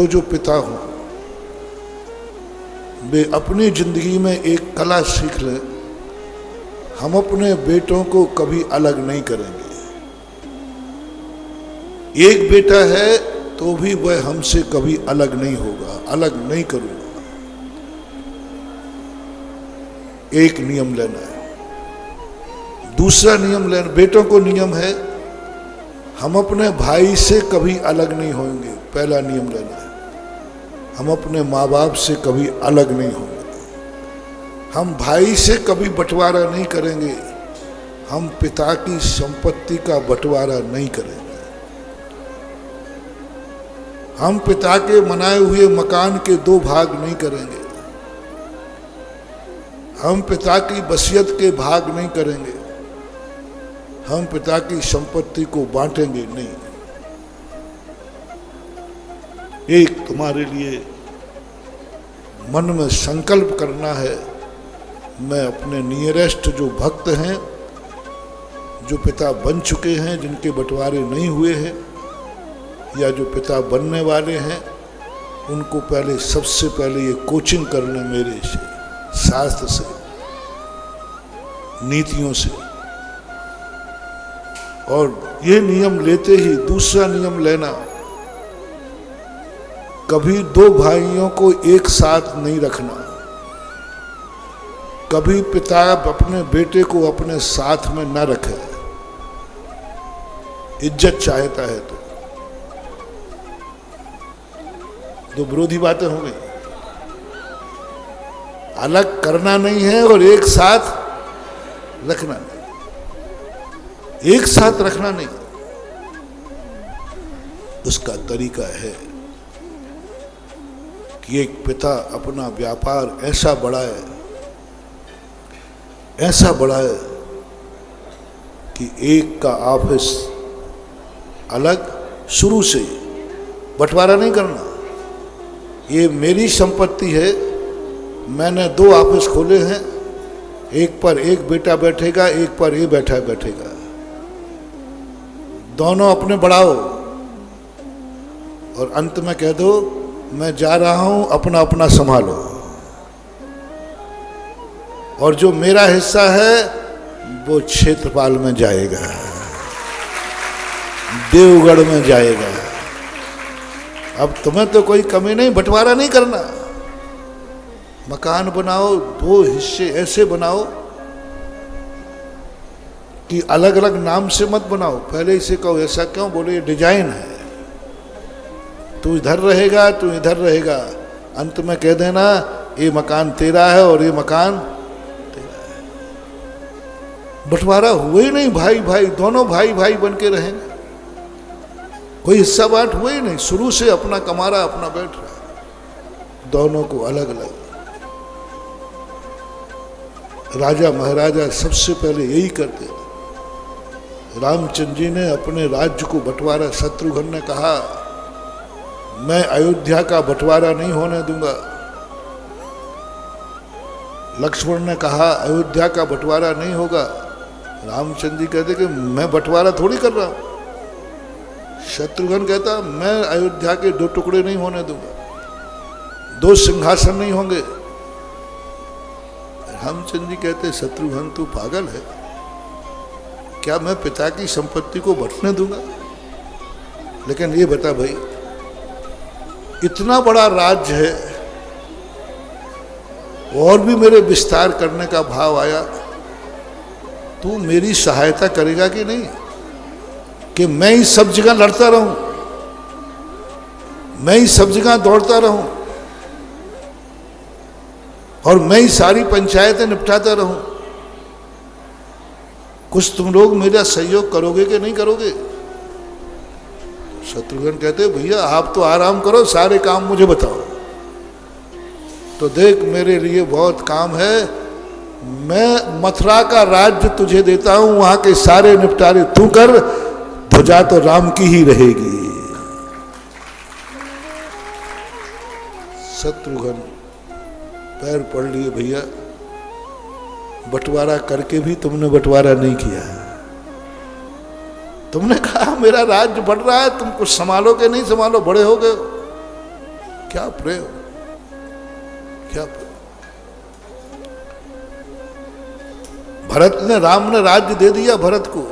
जो पिता हो वे अपनी जिंदगी में एक कला सीख लें, हम अपने बेटों को कभी अलग नहीं करेंगे। एक बेटा है तो भी वह हमसे कभी अलग नहीं होगा, अलग नहीं करूंगा। एक नियम लेना है। दूसरा नियम लेना, बेटों को नियम है हम अपने भाई से कभी अलग नहीं होंगे। पहला नियम लेना है, हम अपने माँ बाप से कभी अलग नहीं होंगे। हम भाई से कभी बंटवारा नहीं करेंगे, हम पिता की संपत्ति का बंटवारा नहीं करेंगे। हम पिता के बनाए हुए मकान के दो भाग नहीं करेंगे, हम पिता की वसीयत के भाग नहीं करेंगे, हम पिता की संपत्ति को बांटेंगे नहीं। एक तुम्हारे लिए मन में संकल्प करना है, मैं अपने नियरेस्ट जो भक्त हैं, जो पिता बन चुके हैं, जिनके बंटवारे नहीं हुए हैं या जो पिता बनने वाले हैं, उनको पहले सबसे पहले ये कोचिंग करने मेरे से, शास्त्र से, नीतियों से। और ये नियम लेते ही दूसरा नियम लेना, कभी दो भाइयों को एक साथ नहीं रखना। कभी पिता अपने बेटे को अपने साथ में न रखे, इज्जत चाहता है तो विरोधी बातें हो गई। अलग करना नहीं है और एक साथ रखना नहीं, एक साथ रखना नहीं। उसका तरीका है कि एक पिता अपना व्यापार ऐसा बढ़ाए, ऐसा बढ़ाए कि एक का ऑफिस अलग, शुरू से बंटवारा नहीं करना। ये मेरी संपत्ति है, मैंने दो ऑफिस खोले हैं, एक पर एक बेटा बैठेगा, एक पर ये बैठेगा। दोनों अपने बढ़ाओ और अंत में कह दो मैं जा रहा हूं, अपना अपना संभालो। और जो मेरा हिस्सा है वो क्षेत्रपाल में जाएगा, देवगढ़ में जाएगा। अब तुम्हें तो कोई कमी नहीं, बंटवारा नहीं करना। मकान बनाओ, दो हिस्से ऐसे बनाओ कि अलग अलग नाम से मत बनाओ। पहले इसे कहो ऐसा क्यों, बोले ये डिजाइन है, तू इधर रहेगा, तू इधर रहेगा। अंत में कह देना ये मकान तेरा है और ये मकान तेरा है। बंटवारा हुआ ही नहीं, भाई भाई दोनों भाई भाई बन के रहेंगे, कोई हिस्सा बांट हुआ ही नहीं। शुरू से अपना कमा रहा, अपना बैठ रहा, दोनों को अलग अलग। राजा महाराजा सबसे पहले यही करते थे। रामचंद्र जी ने अपने राज्य को बंटवारा, शत्रुघ्न ने कहा मैं अयोध्या का बंटवारा नहीं होने दूंगा। लक्ष्मण ने कहा अयोध्या का बंटवारा नहीं होगा। रामचंद्र जी कहते कि मैं बंटवारा थोड़ी कर रहा हूं। शत्रुघ्न कहता मैं अयोध्या के दो टुकड़े नहीं होने दूंगा, दो सिंहासन नहीं होंगे। रामचंद्र जी कहते शत्रुघ्न तू पागल है क्या, मैं पिता की संपत्ति को बंटने दूंगा? लेकिन ये बता भाई, इतना बड़ा राज्य है और भी मेरे विस्तार करने का भाव आया, तू मेरी सहायता करेगा कि नहीं? कि मैं ही सब जगह लड़ता रहूं, मैं ही सब जगह दौड़ता रहूं और मैं ही सारी पंचायतें निपटाता रहूं? कुछ तुम लोग मेरा सहयोग करोगे कि नहीं करोगे? शत्रुघ्न कहते भैया आप तो आराम करो, सारे काम मुझे बताओ। तो देख मेरे लिए बहुत काम है, मैं मथुरा का राज्य तुझे देता हूं, वहां के सारे निपटारे तू कर, ध्वजा तो राम की ही रहेगी। शत्रुघ्न पैर पड़ लिए, भैया बंटवारा करके भी तुमने बंटवारा नहीं किया। तुमने कहा मेरा राज्य बढ़ रहा है, तुम कुछ संभालो कि नहीं संभालो, बड़े हो गए। क्या प्रेम, क्या प्रेम। भरत ने, राम ने राज्य दे दिया भरत को,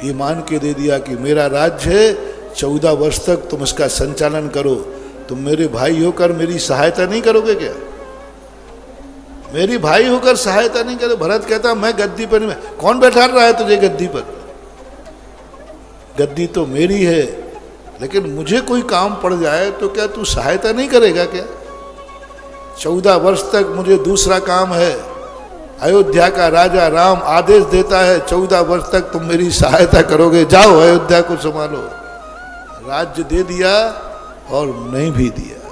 ये मान के दे दिया कि मेरा राज्य है, 14 वर्ष तक तुम इसका संचालन करो। तुम मेरे भाई होकर मेरी सहायता नहीं करोगे क्या? मेरी भाई होकर सहायता नहीं करे। भरत कहता मैं गद्दी पर नहीं, कौन बैठा रहा है तुझे गद्दी पर? गद्दी तो मेरी है, लेकिन मुझे कोई काम पड़ जाए तो क्या तू सहायता नहीं करेगा क्या? 14 वर्ष तक मुझे दूसरा काम है। अयोध्या का राजा राम आदेश देता है 14 वर्ष तक तुम मेरी सहायता करोगे, जाओ अयोध्या को संभालो। राज्य दे दिया और नहीं भी दिया।